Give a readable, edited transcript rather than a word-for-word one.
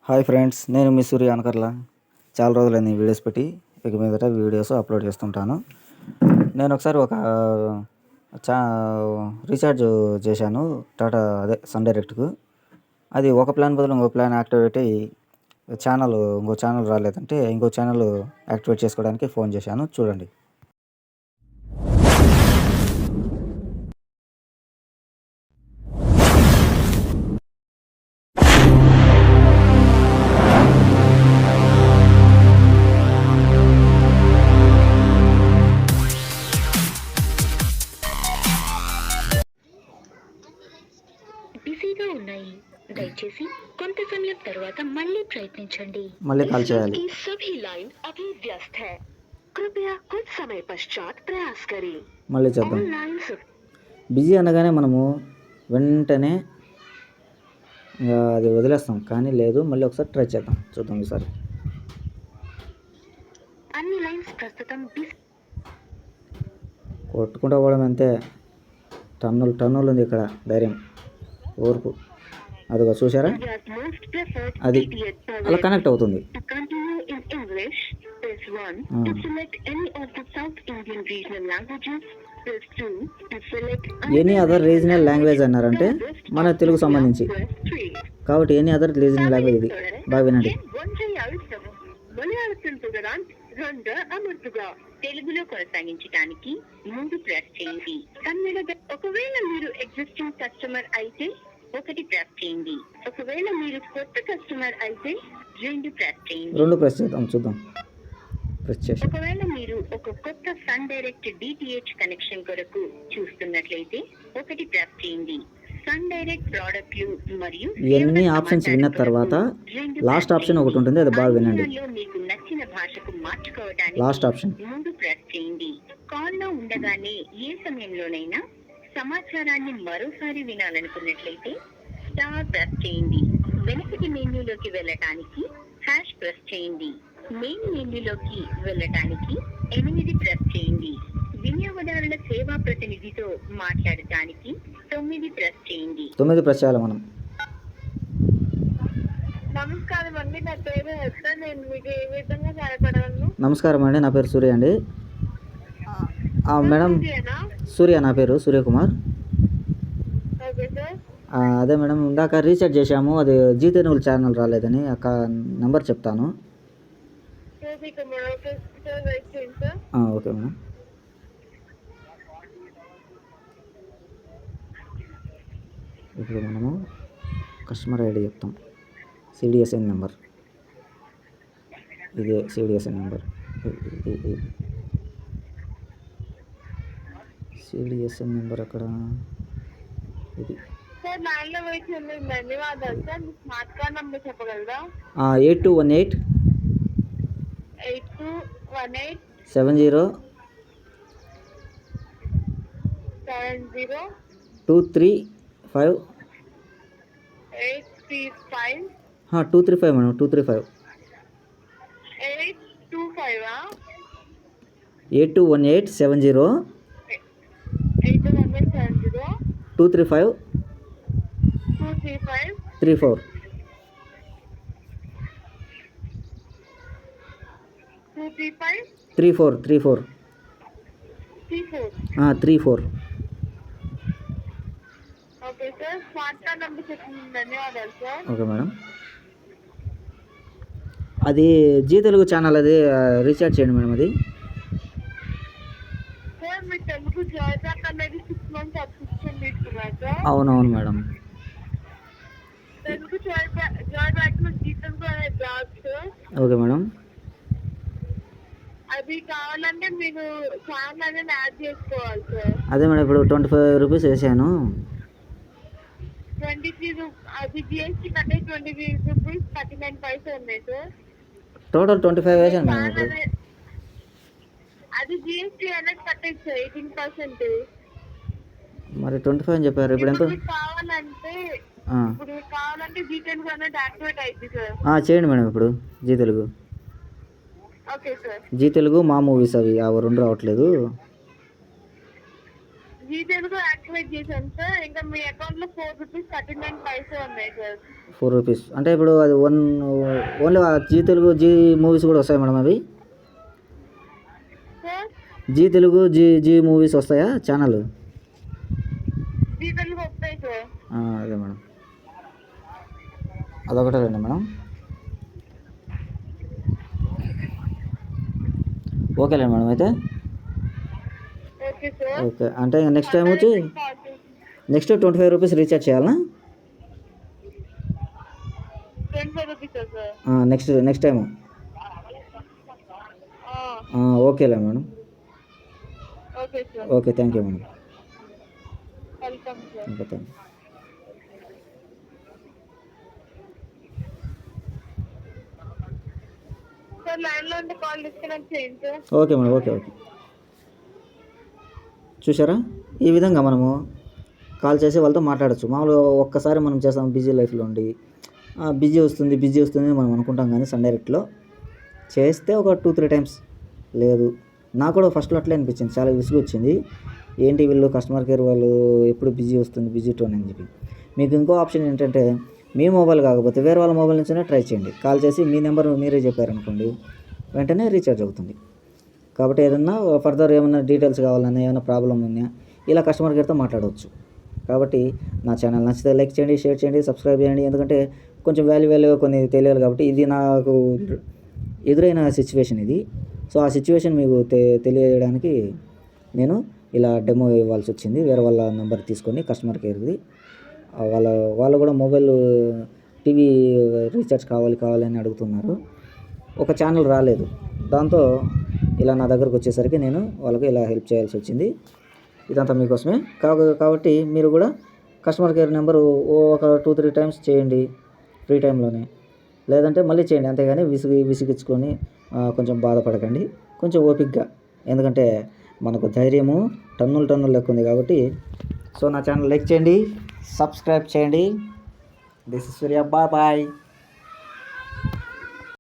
Hi friends, నేను మీ సూర్య అనకర్ల. చాలా రోజులైంది వీడియోస్ పెట్టి. ఇక మీదట వీడియోస్ అప్లోడ్ చేస్తుంటాను. నేను ఒకసారి ఒక చా రీఛార్జ్ చేశాను సన్ డైరెక్ట్కు. అది ఒక ప్లాన్ బదులు ఇంకో ప్లాన్ యాక్టివేట్ అయ్యి ఇంకో ఛానల్ రాలేదంటే ఇంకో ఛానల్ యాక్టివేట్ చేసుకోవడానికి ఫోన్ చేశాను. చూడండి. బిజీగా ఉన్నాయి, దయచేసి కొంత సమయం తర్వాత మళ్ళీ ప్రయత్నించండి. మళ్ళీ కాల్ చేయాలి. सभी लाइन अभी व्यस्त है, कृपया कुछ समय पश्चात प्रयास करें. మళ్ళీ చేద్దాం. लाइन्स బిజీ అనగానే మనము వెంటనే అది వదిలేస్తాం, కానీ లేదు, మళ్ళీ ఒకసారి ట్రై చేద్దాం. చూద్దాం ఈసారి. అన్ని లైన్స్ ప్రస్తుతం బిజీ. కొట్టుకుంటూ పోవడం అంతే. టన్నులు ఉంది ఇక్కడ. ధైర్యం, ఓర్పు. అదిగో చూసారా, అది అలా కనెక్ట్ అవుతుంది. ఎనీ అదర్ రీజనల్ లాంగ్వేజ్ అన్నారంటే మన తెలుగు సంబంధించి, కాబట్టి ఎనీ అదర్ రీజనల్ లాంగ్వేజ్ ఇది. బాగా వినండి. తెలుగులో కొనసాగించడానికి ముందు ప్రెస్ చేయండి. కన్నడ ఒకవేళ మీరు ఎగ్జిస్టింగ్ కస్టమర్ అయితే ఒకటి ప్రెస్ చేయండి. ఒకవేళ మీరు కొత్త కస్టమర్ అయితే రెండు ప్రెస్ చేయండి. రెండు ప్రెస్ చేద్దాం, చూద్దాం. ప్రెస్ చేసి ఒకవేళ మీరు ఒక కొత్త సన్ డైరెక్ట్ డిటిహెచ్ కనెక్షన్ కొరకు చూస్తున్నట్లయితే ఒకటి ప్రెస్ చేయండి. సన్ డైరెక్ట్ ప్రోడక్ట్లు మరియు ఎన్ని ఆప్షన్స్ విన్న తర్వాత లాస్ట్ ఆప్షన్ ఒకటి ఉంటుంది, అది బాగా వినండి. మీకు నచ్చిన భాషకు మార్చుకోవడానికి లాస్ట్ ఆప్షన్ ముందు ప్రెస్ చేయండి. కాల్ లో ఉండగానే ఏ సమయంలోనైనా సమాచారాన్ని మరోసారి వినాలనుకున్నట్లయితే స్టార్ ప్రెస్ చేయండి. వెనకటి మెన్యూలోకి వెళ్ళటానికి హ్యాష్ ప్రెస్ చేయండి. మెయిన్ మెన్యూలోకి వెళ్ళటానికి 8 ప్రెస్ చేయండి. వినియోగదారుల సేవా ప్రతినిధితో మాట్లాడటానికి 9 ప్రెస్ చేయండి. 9 ప్రెస్ చేయాలి మనం. నమస్కారం అండి, నా పేరు హెక్టర్. నేను మీకు ఏ విధంగా సహాయపడగలను? నమస్కారం అండి, నా పేరు సూర్య అండి. మేడం, సూర్య, నా పేరు సూర్యకుమార్. అదే మేడం, ఇందాక రీఛార్జ్ చేశాము, అది జీ తెలుగు ఛానల్ రాలేదని నెంబర్ చెప్తాను. Okay madam. ఇప్పుడు మనము కస్టమర్ ఐడి చెప్తాం. సిడిఎస్ఎన్ నెంబర్, ఇదే సిడిఎస్ఎన్ నెంబర్. సిడిఎస్ఎన్ నెంబర్ అక్కడ ఇది. సార్, లైన్లో వెయిట్ చేయండి. ధన్యవాదాలు సార్. స్మార్ట్ కార్డ్ నెంబర్ చెప్పగలరా? 8218 70 235 835 235 madam. 235 8218 70 235 34 34 34. Okay sir, smart card number చెప్పండి. ధన్యవాదాలు సార్. Okay madam. అది జీ తెలుగు ఛానల్, అది రీఛార్జ్ చేయండి మేడం. అది సార్, మీ తెలుగు జాయిన్ అనేది 6 months సబ్స్క్రిప్షన్ తీసుకున్నారు సార్. అవునవును మేడం. తెలుగు జాయిన్ జీతంకు అనే జాబ్ సార్. Okay madam. అది కావాలంటే మీరు ఛానల్ అనేది యాడ్ చేసుకోవాలి సార్. అదే మేడం, ఇప్పుడు 25 రూపీస్ వేసాను. 23 అది జిఎస్టీ కట్టే 23 రూపీస్ 39 పైసలు ఉన్నాయి సార్. టోటల్ 25 వేసాను మేడం. అది జిఎస్టీ అనేది కట్టేది సార్ 18%. మరి 25 అని చెప్పారు. ఇప్పుడు ఎంత కావాలంటే జీ తెలుగు అనేది యాక్టివేట్ అయింది సార్. చేయండి మేడం. ఇప్పుడు Zee Telugu, okay sir. Zee Telugu, Maa movies, అవి రెండు రావట్లేదు. జీ తెలుగు యాక్టివేట్ చేశాను సార్. ఇంకా మీ అకౌంట్ లో ₹4.39 ఉన్నాయి సార్. 4 రూపీస్ అంటే ఇప్పుడు అది ఓన్లీ జీ తెలుగు జీ మూవీస్ కూడా వస్తాయి మేడం అవి? సార్ జీ తెలుగు జీ మూవీస్ వస్తాయా ఛానల్? జీ తెలుగు వస్తాయి సార్. అదే మేడం, అదొకటే రండి మేడం. ఓకేలే మేడం అయితే. Okay sir. ఓకే అంటే నెక్స్ట్ టైం వచ్చి నెక్స్ట్ 25 రూపీస్ రీఛార్జ్ చేయాలా? ₹25 సార్. Next time. ఓకేలే madam. Okay sir. Okay, thank you madam. Welcome sir. Okay, thank you. Sir line లో ఉంటే కాల్ డిస్కనెక్ట్ చేయండి సార్. Okay madam, okay. చూసారా, ఈ విధంగా మనము కాల్ చేసి వాళ్ళతో మాట్లాడచ్చు. మామూలుగా ఒక్కసారి మనం చేస్తాం బిజీ లైఫ్లో ఉండి బిజీ వస్తుంది మనం అనుకుంటాం, కానీ సన్ డైరెక్ట్లో చేస్తే ఒక 2-3 టైమ్స్ లేదు. నాకు కూడా ఫస్ట్లో అట్లే అనిపించింది, చాలా విసుగు వచ్చింది. ఏంటి వీళ్ళు కస్టమర్ కేర్ వాళ్ళు ఎప్పుడు బిజీ టోన్ అని చెప్పి. మీకు ఇంకో ఆప్షన్ ఏంటంటే, మీ మొబైల్ కాకపోతే వేరే వాళ్ళ మొబైల్ నుంచే ట్రై చేయండి. కాల్ చేసి మీ నెంబర్ మీరే చెప్పారనుకోండి, వెంటనే రీఛార్జ్ అవుతుంది. కాబట్టి ఏదన్నా ఫర్దర్ ఏమైనా డీటెయిల్స్ కావాలన్నా, ఏమైనా ప్రాబ్లం ఉన్నా ఇలా కస్టమర్ కేర్తో మాట్లాడవచ్చు. కాబట్టి నా ఛానల్ నచ్చితే లైక్ చేయండి, షేర్ చేయండి, సబ్స్క్రైబ్ చేయండి. ఎందుకంటే కొంచెం వాల్యుగా కొన్ని తెలియాలి కాబట్టి. ఇది నాకు ఎదురైన సిచ్యువేషన్ ఇది. సో ఆ సిచ్యువేషన్ మీకు తెలియడానికి నేను ఇలా డెమో ఇవ్వాల్సి వచ్చింది. వేరే వాళ్ళ నెంబర్ తీసుకొని కస్టమర్ కేర్ది వాళ్ళు కూడా మొబైల్ టీవీ రీఛార్జ్ కావాలి అని అడుగుతున్నారు. ఒక ఛానల్ రాలేదు, దాంతో ఇలా నా దగ్గరకు వచ్చేసరికి నేను వాళ్ళకి ఇలా హెల్ప్ చేయాల్సి వచ్చింది. ఇదంతా మీకోసమే. కాబట్టి మీరు కూడా కస్టమర్ కేర్ నెంబరు ఒక 2-3 టైమ్స్ చేయండి ఫ్రీ టైంలోనే, లేదంటే మళ్ళీ చేయండి. అంతేగాని విసిగించుకొని కొంచెం బాధపడకండి, కొంచెం ఓపికగా. ఎందుకంటే మనకు ధైర్యము టన్నులు లెక్క ఉంది కాబట్టి. సో నా ఛానల్ లైక్ చేయండి, సబ్స్క్రైబ్ చేయండి. This is Surya, bye.